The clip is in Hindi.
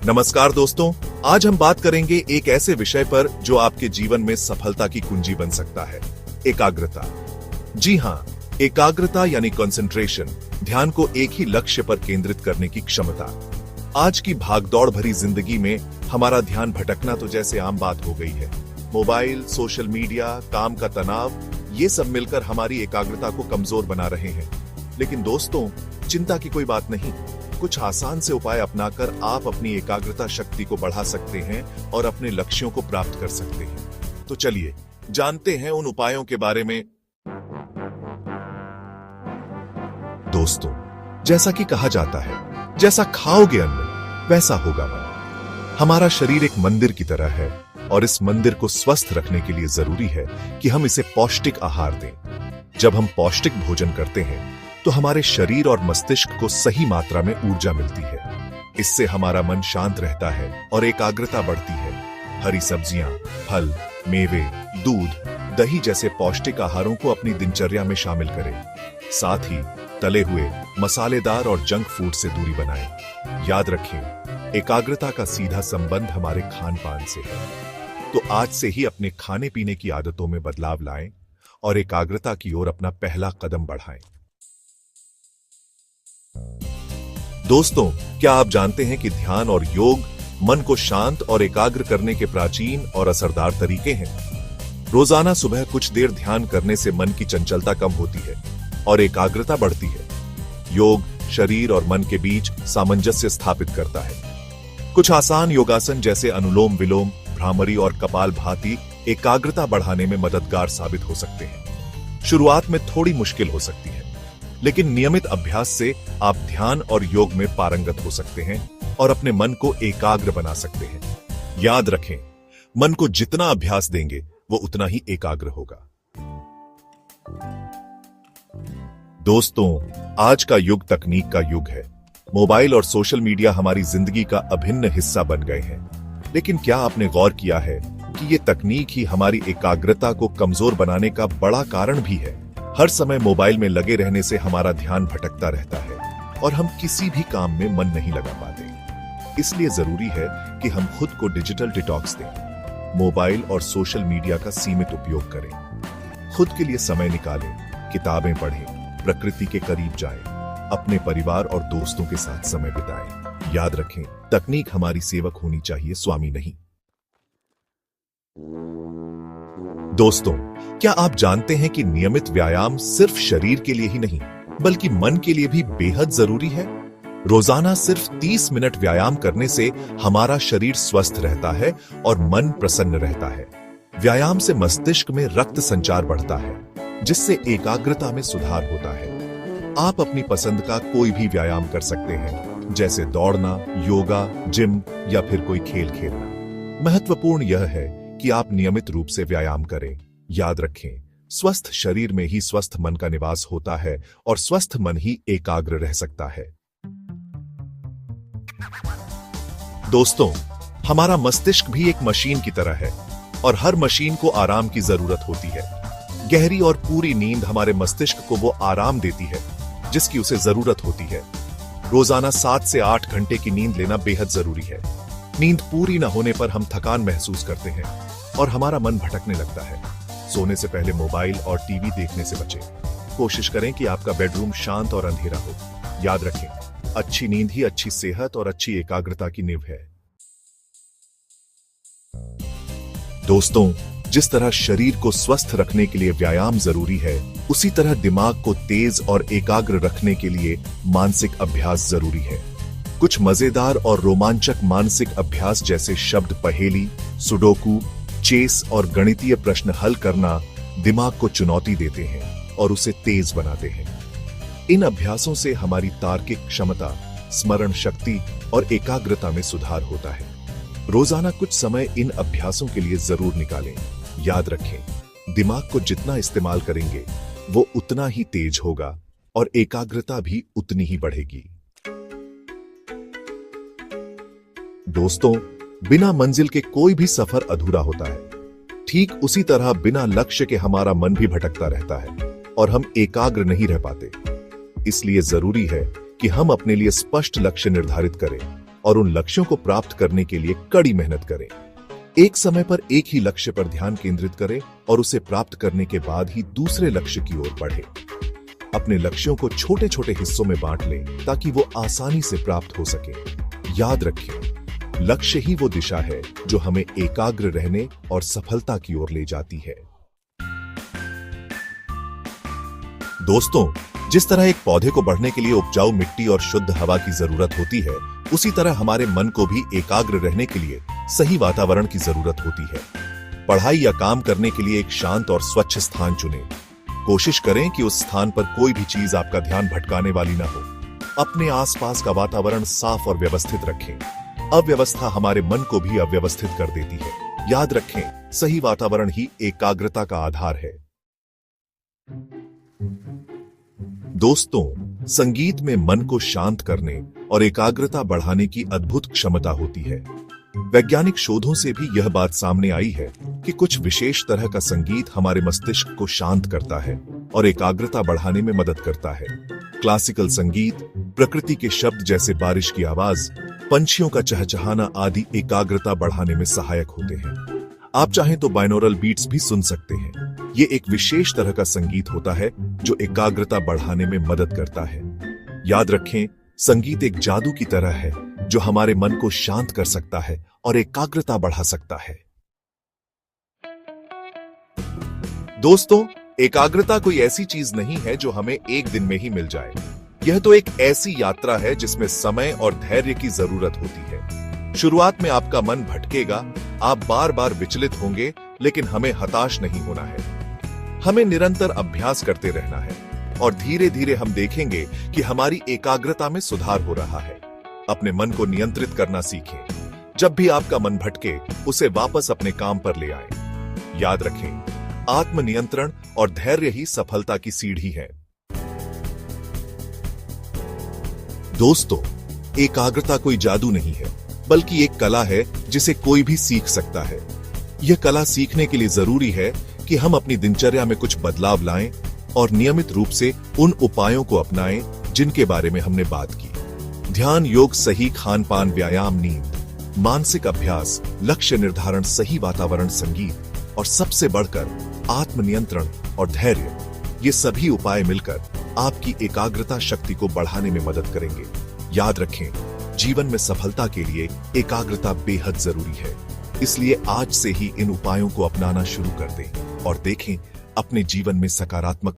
नमस्कार दोस्तों, आज हम बात करेंगे एक ऐसे विषय पर जो आपके जीवन में सफलता की कुंजी बन सकता है, एकाग्रता। जी हाँ, एकाग्रता यानी कंसंट्रेशन, ध्यान को एक ही लक्ष्य पर केंद्रित करने की क्षमता। आज की भागदौड़ भरी जिंदगी में हमारा ध्यान भटकना तो जैसे आम बात हो गई है। मोबाइल, सोशल मीडिया, काम का तनाव, ये सब मिलकर हमारी एकाग्रता को कमजोर बना रहे हैं। लेकिन दोस्तों, चिंता की कोई बात नहीं। कुछ आसान से उपाय अपनाकर आप अपनी एकाग्रता शक्ति को बढ़ा सकते हैं और अपने लक्ष्यों को प्राप्त कर सकते हैं। तो चलिए जानते हैं उन उपायों के बारे में। दोस्तों, जैसा कि कहा जाता है, जैसा खाओगे अन्न वैसा होगा मन। हमारा शरीर एक मंदिर की तरह है और इस मंदिर को स्वस्थ रखने के लिए जरूरी है कि हम इसे पौष्टिक आहार दें। जब हम पौष्टिक भोजन करते हैं तो हमारे शरीर और मस्तिष्क को सही मात्रा में ऊर्जा मिलती है। इससे हमारा मन शांत रहता है और एकाग्रता बढ़ती है। हरी सब्जियां, फल, मेवे, दूध, दही जैसे पौष्टिक आहारों को अपनी दिनचर्या में शामिल करें। साथ ही तले हुए, मसालेदार और जंक फूड से दूरी बनाएं। याद रखें, एकाग्रता का सीधा संबंध हमारे खान पान से है। तो आज से ही अपने खाने पीने की आदतों में बदलाव लाएं और एकाग्रता की ओर अपना पहला कदम बढ़ाएं। दोस्तों, क्या आप जानते हैं कि ध्यान और योग मन को शांत और एकाग्र करने के प्राचीन और असरदार तरीके हैं? रोजाना सुबह कुछ देर ध्यान करने से मन की चंचलता कम होती है और एकाग्रता बढ़ती है। योग शरीर और मन के बीच सामंजस्य स्थापित करता है। कुछ आसान योगासन जैसे अनुलोम विलोम, भ्रामरी और कपालभाति एकाग्रता बढ़ाने में मददगार साबित हो सकते हैं। शुरुआत में थोड़ी मुश्किल हो सकती है, लेकिन नियमित अभ्यास से आप ध्यान और योग में पारंगत हो सकते हैं और अपने मन को एकाग्र बना सकते हैं। याद रखें, मन को जितना अभ्यास देंगे वो उतना ही एकाग्र होगा। दोस्तों, आज का युग तकनीक का युग है। मोबाइल और सोशल मीडिया हमारी जिंदगी का अभिन्न हिस्सा बन गए हैं। लेकिन क्या आपने गौर किया है कि ये तकनीक ही हमारी एकाग्रता को कमजोर बनाने का बड़ा कारण भी है? हर समय मोबाइल में लगे रहने से हमारा ध्यान भटकता रहता है और हम किसी भी काम में मन नहीं लगा पाते। इसलिए जरूरी है कि हम खुद को डिजिटल डिटॉक्स दें। मोबाइल और सोशल मीडिया का सीमित उपयोग करें। खुद के लिए समय निकालें, किताबें पढ़ें, प्रकृति के करीब जाएं, अपने परिवार और दोस्तों के साथ समय बिताएं। याद रखें, तकनीक हमारी सेवक होनी चाहिए, स्वामी नहीं। दोस्तों, क्या आप जानते हैं कि नियमित व्यायाम सिर्फ शरीर के लिए ही नहीं बल्कि मन के लिए भी बेहद जरूरी है? रोजाना सिर्फ 30 मिनट व्यायाम करने से हमारा शरीर स्वस्थ रहता है और मन प्रसन्न रहता है। व्यायाम से मस्तिष्क में रक्त संचार बढ़ता है, जिससे एकाग्रता में सुधार होता है। आप अपनी पसंद का कोई भी व्यायाम कर सकते हैं, जैसे दौड़ना, योगा, जिम या फिर कोई खेल खेलना। महत्वपूर्ण यह है कि आप नियमित रूप से व्यायाम करें। याद रखें, स्वस्थ शरीर में ही स्वस्थ मन का निवास होता है और स्वस्थ मन ही एकाग्र रह सकता है। दोस्तों, हमारा मस्तिष्क भी एक मशीन की तरह है और हर मशीन को आराम की जरूरत होती है। गहरी और पूरी नींद हमारे मस्तिष्क को वो आराम देती है जिसकी उसे जरूरत होती है। रोजाना 7 से 8 घंटे की नींद लेना बेहद जरूरी है। नींद पूरी न होने पर हम थकान महसूस करते हैं और हमारा मन भटकने लगता है। सोने से पहले मोबाइल और टीवी देखने से बचें। कोशिश करें कि आपका बेडरूम शांत और अंधेरा हो। याद रखें, अच्छी नींद ही अच्छी सेहत और अच्छी एकाग्रता की नींव है। दोस्तों, जिस तरह शरीर को स्वस्थ रखने के लिए व्यायाम जरूरी है, उसी तरह दिमाग को तेज और एकाग्र रखने के लिए मानसिक अभ्यास जरूरी है। कुछ मजेदार और रोमांचक मानसिक अभ्यास जैसे शब्द पहेली, सुडोकू, चेस और गणितीय प्रश्न हल करना दिमाग को चुनौती देते हैं और उसे तेज बनाते हैं। इन अभ्यासों से हमारी तार्किक क्षमता, स्मरण शक्ति और एकाग्रता में सुधार होता है। रोजाना कुछ समय इन अभ्यासों के लिए जरूर निकालें। याद रखें, दिमाग को जितना इस्तेमाल करेंगे वो उतना ही तेज होगा और एकाग्रता भी उतनी ही बढ़ेगी। दोस्तों, बिना मंजिल के कोई भी सफर अधूरा होता है। ठीक उसी तरह बिना लक्ष्य के हमारा मन भी भटकता रहता है और हम एकाग्र नहीं रह पाते। इसलिए जरूरी है कि हम अपने लिए स्पष्ट लक्ष्य निर्धारित करें और उन लक्ष्यों को प्राप्त करने के लिए कड़ी मेहनत करें। एक समय पर एक ही लक्ष्य पर ध्यान केंद्रित करें और उसे प्राप्त करने के बाद ही दूसरे लक्ष्य की ओर बढ़ें। अपने लक्ष्यों को छोटे छोटे हिस्सों में बांट लें ताकि वो आसानी से प्राप्त हो सके। याद रखें, लक्ष्य ही वो दिशा है जो हमें एकाग्र रहने और सफलता की ओर ले जाती है। दोस्तों, जिस तरह एक पौधे को बढ़ने के लिए उपजाऊ मिट्टी और शुद्ध हवा की जरूरत होती है, उसी तरह हमारे मन को भी एकाग्र रहने के लिए सही वातावरण की जरूरत होती है। पढ़ाई या काम करने के लिए एक शांत और स्वच्छ स्थान चुनें। कोशिश करें कि उस स्थान पर कोई भी चीज आपका ध्यान भटकाने वाली ना हो। अपने आसपास का वातावरण साफ और व्यवस्थित रखें। अव्यवस्था हमारे मन को भी अव्यवस्थित कर देती है। याद रखें, सही वातावरण ही एकाग्रता का आधार है। दोस्तों, संगीत में मन को शांत करने और एकाग्रता बढ़ाने की अद्भुत क्षमता होती है। वैज्ञानिक शोधों से भी यह बात सामने आई है कि कुछ विशेष तरह का संगीत हमारे मस्तिष्क को शांत करता है और एकाग्रता बढ़ाने में मदद करता है। क्लासिकल संगीत, प्रकृति के शब्द जैसे बारिश की आवाज, पंछियों का चहचहाना आदि एकाग्रता बढ़ाने में सहायक होते हैं। आप चाहें तो बाइनोरल बीट्स भी सुन सकते हैं। ये एक विशेष तरह का संगीत होता है जो एकाग्रता बढ़ाने में मदद करता है। याद रखें, संगीत एक जादू की तरह है जो हमारे मन को शांत कर सकता है और एकाग्रता बढ़ा सकता है। दोस्तों, एकाग्रता कोई ऐसी चीज नहीं है जो हमें एक दिन में ही मिल जाए। यह तो एक ऐसी यात्रा है जिसमें समय और धैर्य की जरूरत होती है। शुरुआत में आपका मन भटकेगा, आप बार बार विचलित होंगे, लेकिन हमें हताश नहीं होना है। हमें निरंतर अभ्यास करते रहना है और धीरे धीरे हम देखेंगे कि हमारी एकाग्रता में सुधार हो रहा है। अपने मन को नियंत्रित करना सीखें। जब भी आपका मन भटके, उसे वापस अपने काम पर ले आएं। याद रखें, आत्मनियंत्रण और धैर्य ही सफलता की सीढ़ी है। दोस्तों, एकाग्रता कोई जादू नहीं है, बल्कि एक कला है जिसे कोई भी सीख सकता है। यह कला सीखने के लिए जरूरी है कि हम अपनी दिनचर्या में कुछ बदलाव लाएं और नियमित रूप से उन उपायों को अपनाएं जिनके बारे में हमने बात की। ध्यान, योग, सही खान पान, व्यायाम, नींद, मानसिक अभ्यास, लक्ष्य निर्धारण, सही वातावरण, संगीत और सबसे बढ़कर आत्मनियंत्रण और धैर्य। ये सभी उपाय मिलकर आपकी एकाग्रता शक्ति को बढ़ाने में मदद करेंगे। याद रखें, जीवन में सफलता के लिए एकाग्रता बेहद जरूरी है। इसलिए आज से ही इन उपायों को अपनाना शुरू कर दें और देखें अपने जीवन में सकारात्मक